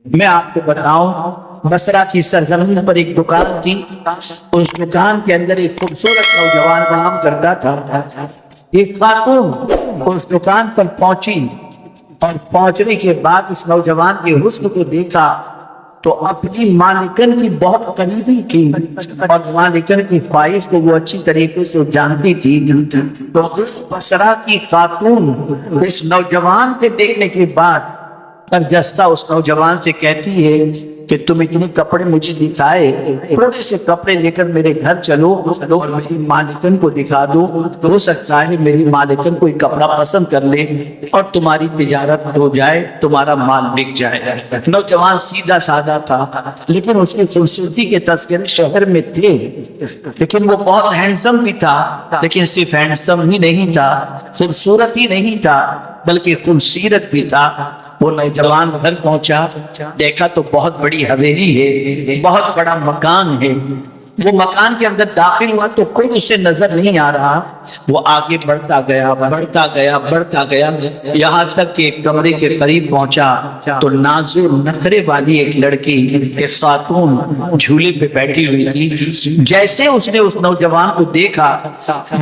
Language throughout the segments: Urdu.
میں آپ کو بتاؤں، بصرہ کی سرزمین پر ایک دکان تھی۔ اس دکان کے اندر ایک خوبصورت نوجوان کام کرتا تھا۔ ایک خاتون اس دکان پر پہنچی اور پہنچنے کے بعد اس نوجوان کے حسن کو دیکھا تو اپنی مالکن کی بہت قریبی تھی اور مالکن کی خواہش کو وہ اچھی طریقے سے جانتی تھی۔ تو بصرہ کی خاتون اس نوجوان کے دیکھنے کے بعد برجستہ اس نوجوان سے کہتی ہے کہ تم اتنے کپڑے مجھے دکھائے، تھوڑے سے کپڑے لے کر میرے گھر چلو اور میری مالکن کو دکھا دو، ہو سکتا ہے میری مالکن کوئی کپڑا پسند کر لے اور تمہاری تجارت ہو جائے، تمہارا مال بک جائے۔ نوجوان سیدھا سادہ تھا، لیکن اس کی خوبصورتی کے تذکرے شہر میں تھے، لیکن وہ بہت ہینڈسم بھی تھا، لیکن صرف ہینڈسم ہی نہیں تھا، خوبصورت ہی نہیں تھا بلکہ خوبصورت بھی تھا۔ وہ نوجوان گھر پہنچا، دیکھا تو بہت بڑی حویلی ہے، بہت بڑا مکان ہے۔ وہ مکان کے اندر داخل ہوا تو کوئی اسے نظر نہیں آ رہا۔ وہ آگے بڑھتا گیا بڑھتا گیا بڑھتا گیا، یہاں تک کہ ایک کمرے کے قریب پہنچا تو نازک نخرے والی ایک لڑکی، ایک خاتون جھولے پہ بیٹھی ہوئی تھی۔ جیسے اس نے اس نوجوان کو دیکھا،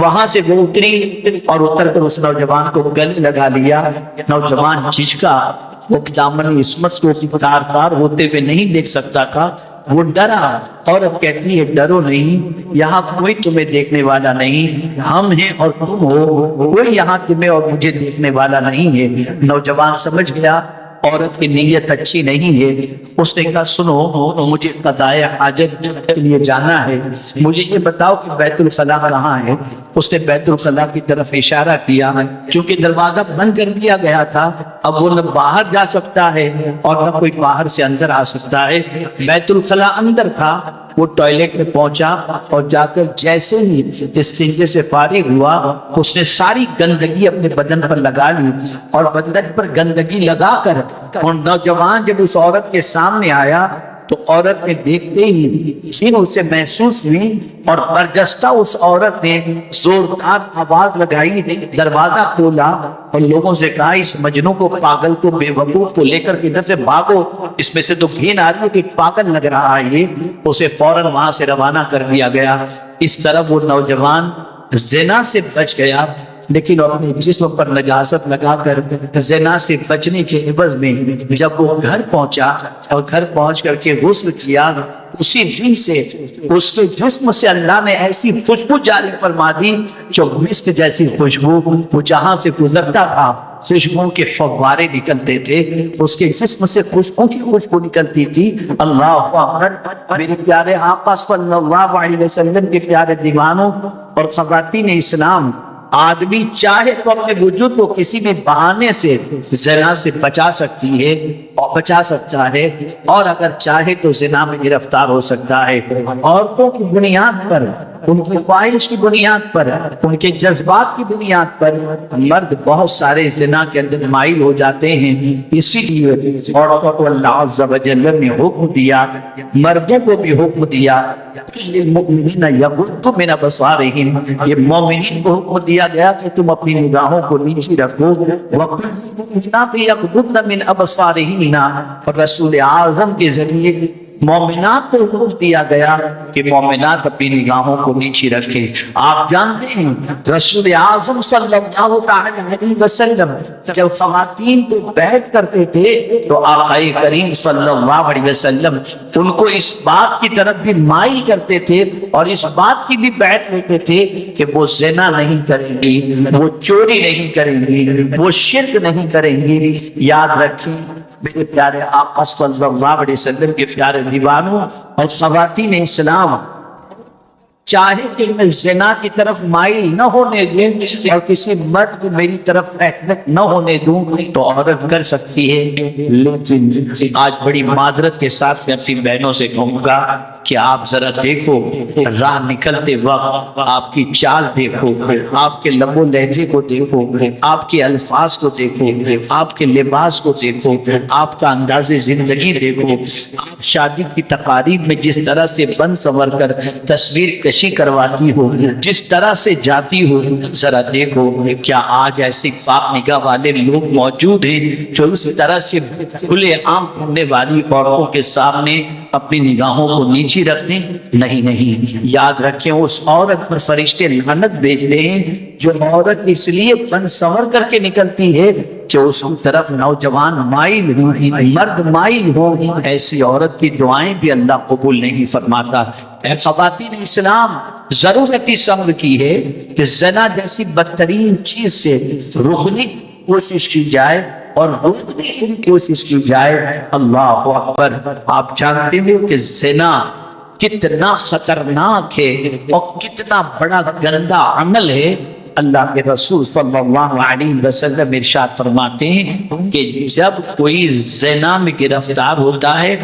وہاں سے وہ اتری اور اتر کر اس نوجوان کو گلے لگا لیا۔ نوجوان جھجکا، وہ دامن عصمت کو تار تار ہوتے ہوئے نہیں دیکھ سکتا تھا، وہ ڈرا۔ عورت کہتی ہے ڈرو نہیں، یہاں کوئی تمہیں دیکھنے والا نہیں، ہم ہیں اور تم ہو، کوئی یہاں تمہیں اور مجھے دیکھنے والا نہیں ہے۔ نوجوان سمجھ گیا عورت کی نیت اچھی نہیں ہے۔ اس نے کہا سنو، مجھے قضائے حاجت کے لیے جانا ہے، مجھے یہ بتاؤ کہ بیت الخلا کہاں ہے۔ اس نے بیت الخلا کی طرف اشارہ کیا، چونکہ دروازہ بند کر دیا گیا تھا، اب وہ نہ باہر جا سکتا ہے اور نہ کوئی باہر سے اندر آ سکتا ہے۔ بیت الخلا اندر تھا۔ وہ ٹوائلٹ میں پہنچا اور جا کر جیسے ہی استنجے سے فارغ ہوا، اس نے ساری گندگی اپنے بدن پر لگا لی اور بدن پر گندگی لگا کر اور نوجوان جب اس عورت کے سامنے آیا تو عورت نے دیکھتے ہی چھین اسے محسوس ہوئی اور برجستہ اس عورت نے زوردار آواز لگائی، دروازہ کھولا اور لوگوں سے کہا اس مجنوں کو، پاگل کو، بے وقوف کو لے کر ادھر سے بھاگو، اس میں سے تو گھین آ رہی ہے کہ پاگل لگ رہا ہے یہ۔ اسے فوراً وہاں سے روانہ کر دیا گیا۔ اس طرح وہ نوجوان زنا سے بچ گیا، لیکن اپنے جسم پر نجاست لگا کر زنا سے بچنے کے عوض میں جب وہ گھر پہنچا اور گھر پہنچ کر کے غسل کیا، اسی دن سے اس کے جسم سے اللہ نے ایسی خوشبو جاری فرما دی جو مسک جیسی خوشبو، وہ جہاں سے گزرتا تھا خوشبو کے فوارے نکلتے تھے، اس کے جسم سے خوشبو کی خوشبو نکلتی تھی۔ اللہ اکبر۔ میرے پیارے آقا صلی اللہ علیہ وسلم کے پیارے دیوانوں اور خواتین اسلام، آدمی چاہے تو اپنے وجود کو کسی بھی بہانے سے زنا سے بچا سکتی ہے اور بچا سکتا ہے، اور اگر چاہے تو زنا میں گرفتار ہو سکتا ہے۔ عورتوں کی بنیاد پر، ان کی خواہش کی بنیاد پر، ان کے جذبات کی بنیاد پر مرد بہت سارے زنا کے اندر مائل ہو جاتے ہیں۔ اسی لیے عورتوں کو اللہ عز و جل نے حکم دیا، مردوں کو بھی حکم دیا، للمؤمنین یغضوا من ابصارہم، یہ مومنین کو حکم دیا گیا کہ تم اپنی نگاہوں کو نیچی رکھو، وَقُلْ یغضضن من ابصارہن، اور رسول اعظم کے ذریعے مومنات کو حکم دیا گیا کہ مومنات اپنی نگاہوں کو نیچی رکھیں۔ آپ جانتے ہیں رسول اعظم صلی اللہ علیہ وسلم جب خواتین کو بیعت کرتے تھے تو آقا کریم صلی اللہ علیہ وسلم ان کو اس بات کی طرف بھی مائل کرتے تھے اور اس بات کی بھی بیعت لیتے تھے کہ وہ زنا نہیں کریں گی، وہ چوری نہیں کریں گی، وہ شرک نہیں کریں گی۔ یاد رکھیں میرے پیارے آقا صلی اللہ علیہ وسلم کے پیارے دیوانوں اور خواتین اسلام، چاہے کہ میں زنا کی طرف مائل نہ ہونے دوں اور کسی مرد کو میری طرف اٹریکٹ نہ ہونے دوں تو عورت کر سکتی ہے، لیکن آج بڑی معذرت کے ساتھ میں اپنی بہنوں سے کہوں گا کہ آپ ذرا دیکھو راہ نکلتے وقت آپ کی چال دیکھو، آپ کے لب و لہجے کو دیکھو، آپ کے الفاظ کو دیکھو، آپ کے لباس کو دیکھو، آپ کا انداز زندگی دیکھو، آپ شادی کی تقاریب میں جس طرح سے بن سنور کر تصویر کشی کرواتی ہو، جس طرح سے جاتی ہو، ذرا دیکھو کیا آج ایسے پاک نگاہ والے لوگ موجود ہیں جو اس طرح سے کھلے عام کرنے والی عورتوں کے سامنے اپنی نگاہوں کو نیچی رکھنے؟ نہیں نہیں، یاد رکھیں اس عورت پر فرشتے لعنت بھیجتے ہیں جو عورت اس لیے بن سنور کر کے نکلتی ہے کہ اس کی طرف نوجوان مائل ہو، مرد مائل ہو، ایسی عورت کی دعائیں بھی اللہ قبول نہیں فرماتا۔ اے خواتین اسلام، ضرورت اس امر کی ہے کہ زنا جیسی بدترین چیز سے رکنے کی کوشش کی جائے اور روکنے کی کوشش کی جائے۔ اللہ اکبر! آپ جانتے ہو کہ زنا کتنا خطرناک ہے اور کتنا بڑا گندا عمل ہے۔ اللہ کے رسول صلی اللہ علیہ وسلم ارشاد فرماتے ہیں کہ جب کوئی زنا میں گرفتار ہوتا ہے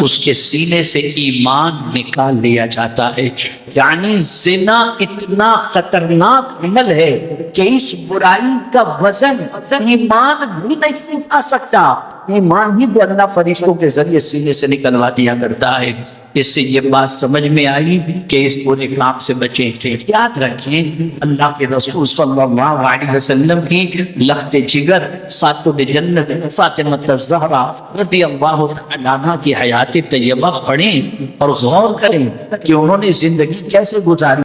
اس کے سینے سے ایمان نکال لیا جاتا ہے۔ یعنی زنا اتنا خطرناک عمل ہے کہ اس برائی کا وزن ایمان بھی نہیں اٹھا سکتا، ایمان ہی بھی اللہ فرشتوں کے ذریعے سینے سے نکلوا دیا کرتا ہے۔ اس سے یہ بات سمجھ میں آئی کہ اس پورے کام سے بچیں۔ یاد رکھیں اللہ کے رسول صلی اللہ علیہ وسلم کی لخت جگر خاتون جنت فاطمہ الزہرا رضی اللہ تعالیٰ عنہا کی حیات طیبہ پڑھیں اور غور کریں کہ انہوں نے زندگی کیسے گزاری۔